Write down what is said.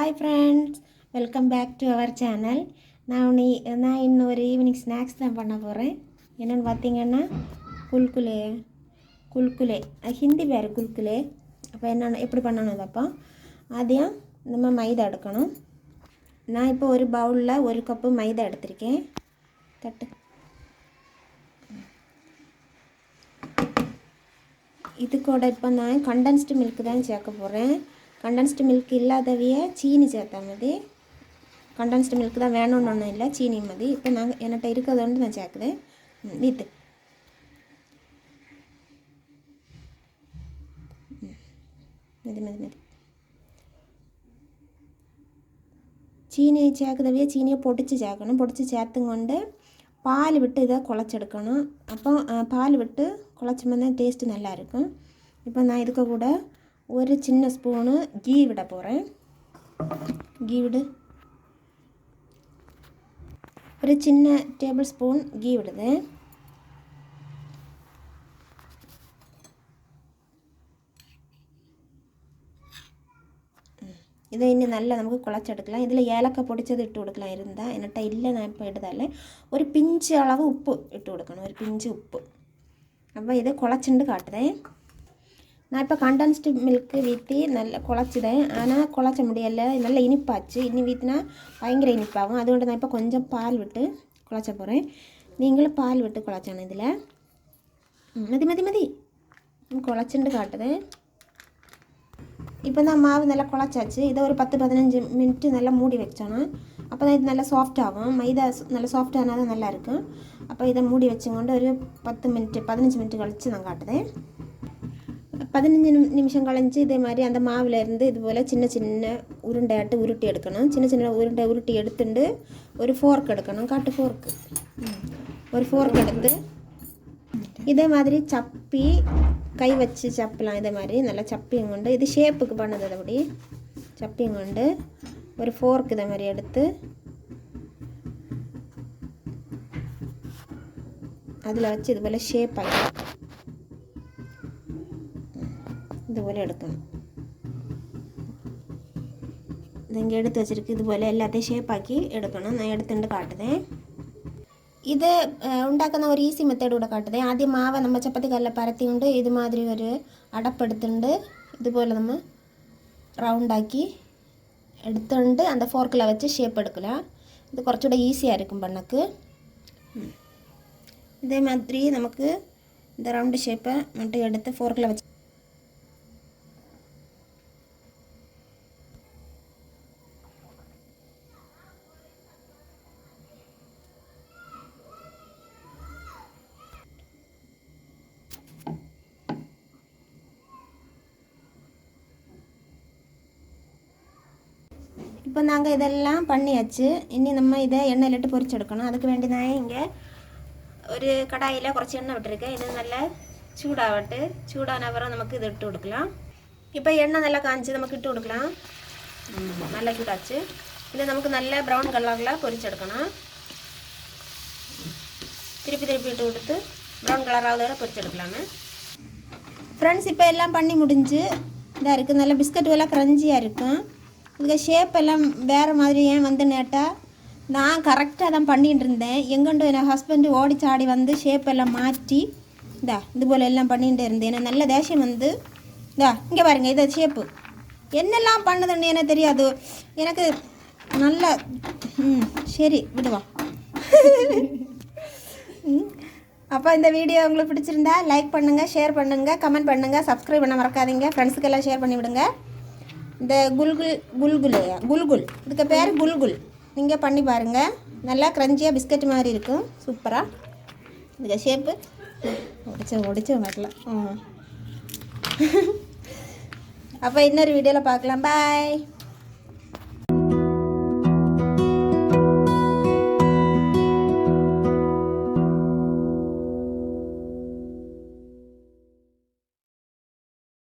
Hi friends, welcome back to our channel. நான் இன்னொரு evening snacks தான் பண்ண போகிறேன். என்னென்னு பார்த்தீங்கன்னா குல்குலே ஹிந்தி பேர் குல்குலே. அப்போ என்னென்ன எப்படி பண்ணணும் அப்போ ஆദ്യം நம்ம மைதா எடுக்கணும். நான் இப்போ ஒரு பவுலில் 1 கப்பு மைதா எடுத்திருக்கேன். தட்டு இது கூட இப்போ நான் கண்டென்ஸ்டு மில்க் தான் சேர்க்க போகிறேன். கண்டென்ஸ்டு மில்க் இல்லாதவையே சீனி சேர்த்தா மதி. கண்டென்ஸ்டு மில்க் தான் வேணும்னு ஒன்றும் இல்லை, சீனி மதி. இப்போ நாங்கள் என்கிட்ட இருக்கிறத வந்து நான் சேர்க்குறேன். வீத்து மெதி சீனியை சேர்க்குறவையே சீனியை பொடிச்சு சேர்க்கணும். பொடிச்சு சேர்த்துங்கொண்டு பால் விட்டு இதை குழச்செடுக்கணும். அப்போ பால் விட்டு குழச்சோம்னா தான் டேஸ்ட்டு நல்லாயிருக்கும். இப்போ நான் இதுக்கு கூட ஒரு சின்ன ஸ்பூனு கீ விட போகிறேன். கீ விடு, ஒரு சின்ன டேபிள் ஸ்பூன் கீ விடுது. இதை இன்னும் நல்லா நமக்கு குழச்செடுக்கலாம். இதில் ஏலக்காய் பொடிச்சது இட்டு கொடுக்கலாம் இருந்தால். என்கிட்ட இல்லை, நான் இப்போ இடுதால ஒரு பிஞ்சு அளவு உப்பு இட்டு கொடுக்கணும், ஒரு பிஞ்சு உப்பு. அப்போ இதை குழச்சுண்டு காட்டுதேன். நான் இப்போ கண்டென்ஸ்டு மில்க்கு வீற்றி நல்லா குழச்சிதேன். ஆனால் குழச்ச முடியலை, நல்லா இனிப்பாச்சு. இன்னும் வீற்றினா பயங்கர இனிப்பாகும். அதுകൊണ്ട് நான் இப்போ கொஞ்சம் பால் விட்டு குழச்ச போகிறேன். நீங்களும் பால் விட்டு குழச்சானே இதில் மதி குழச்சுண்டு காட்டுதேன். இப்போ தான் மாவு நல்லா குழச்சாச்சு. இதை ஒரு 10-15 மினிட்டு நல்லா மூடி வச்சோன்னா அப்போ தான் இது நல்லா சாஃப்ட் ஆகும். மைதா நல்லா சாஃப்ட் ஆனால் தான் நல்லாயிருக்கும். அப்போ இதை மூடி வச்சுக்கொண்டு ஒரு 15 மினிட்டு கழித்து நான் காட்டுதேன். 15 நிமிஷம் கழிஞ்சு இதே மாதிரி அந்த மாவுலேருந்து இது போல் சின்ன சின்ன உருண்டையாட்டு உருட்டி எடுக்கணும். சின்ன சின்ன உருண்டை உருட்டி எடுத்துட்டு ஒரு ஃபோர்க் எடுக்கணும். காட்டு ஃபோர்க்கு, ஒரு ஃபோர்க் எடுத்து இதே மாதிரி சப்பி கை வச்சு சப்பலாம். இதே மாதிரி நல்லா சப்பியும் கொண்டு இது ஷேப்புக்கு பண்ணது அப்படி சப்பியும் கொண்டு ஒரு ஃபோர்க் இதே மாதிரி எடுத்து அதில் வச்சு இது போல் ஷேப் ஆகி இதுபோல் எடுக்கணும். இது இங்கே எடுத்து வச்சுருக்கு. இது போல் எல்லாத்தையும் ஷேப்பாக்கி எடுக்கணும். நான் எடுத்துட்டு காட்டுதேன். இது உண்டாക്കുന്ന ஒரு ஈஸி மெத்தட் கூட காட்டுதேன். ஆദ്യം மாவை நம்ம சப்பாத்தி கல்லில் பரத்தி கொண்டு இது மாதிரி ஒரு அடப்படுத்துண்டு இதுபோல் நம்ம ரவுண்டாக்கி எடுத்துட்டு அந்த ஃபோர்க்கில் வச்சு ஷேப் எடுக்கலாம். இது കുറച്ചുകൂടെ ஈஸியாக இருக்கும் பண்ணக்கு. இதே மாதிரி நமக்கு இந்த ரவுண்டு ஷேப்பை மட்டும் எடுத்து ஃபோர்க்கில் வச்சு இப்போ நாங்கள் இதெல்லாம் பண்ணியாச்சு. இனி நம்ம இதை எண்ணெயிலிட்டு பொரிச்செடுக்கணும். அதுக்கு வேண்டி நான் இங்கே ஒரு கடாயில் കുറച്ച് எண்ணெய் விட்டுருக்கேன். இது நல்லா சூடாகட்டு. சூடான அப்புறம் நமக்கு இது இட்டு கொடுக்கலாம். இப்போ எண்ணெய் நல்லா காய்ச்சி நமக்கு இட்டு கொடுக்கலாம். நல்லா சூடாச்சு. இதை நமக்கு நல்ல ப்ரௌன் கலரில் பொரிச்செடுக்கணும். திருப்பி இட்டு கொடுத்து ப்ரௌன் கலராக வரை பொரிச்செடுக்கலாமே. ஃப்ரெண்ட்ஸ், இப்போ எல்லாம் பண்ணி முடிஞ்சு இதாக இருக்குது. நல்ல பிஸ்கட் எல்லாம் க்ரன்ச்சியாக இருக்கும். இதுக்கு ஷேப் எல்லாம் வேறு மாதிரி ஏன் வந்து நேட்டால் நான் கரெக்டாக தான் பண்ணிகிட்டு இருந்தேன். எங்கண்டு என் ஹஸ்பண்டு ஓடி சாடி வந்து ஷேப் எல்லாம் மாற்றி இது போல் எல்லாம் பண்ணிகிட்டு இருந்தேன். எனக்கு நல்ல தேசியம் வந்து இங்கே பாருங்கள், இதை ஷேப்பு என்னெல்லாம் பண்ணுதுன்னு எனக்கு தெரியாது. எனக்கு நல்ல சரி விடுவா. அப்போ இந்த வீடியோ உங்களுக்கு பிடிச்சிருந்தா லைக் பண்ணுங்கள், ஷேர் பண்ணுங்கள், கமெண்ட் பண்ணுங்கள், சப்ஸ்கிரைப் பண்ண மறக்காதீங்க. ஃப்ரெண்ட்ஸுக்கெல்லாம் ஷேர் பண்ணி விடுங்க. இந்த குல்குல் இதுக்கு பேர் குல்குல். நீங்கள் பண்ணி பாருங்கள். நல்லா க்ரன்ச்சியாக பிஸ்கட் மாதிரி இருக்கும். சூப்பராக இதுக்கு ஷேப்பு ஒடிச்சு வரலாம். அப்போ இன்னொரு வீடியோவில் பார்க்கலாம். பாய்.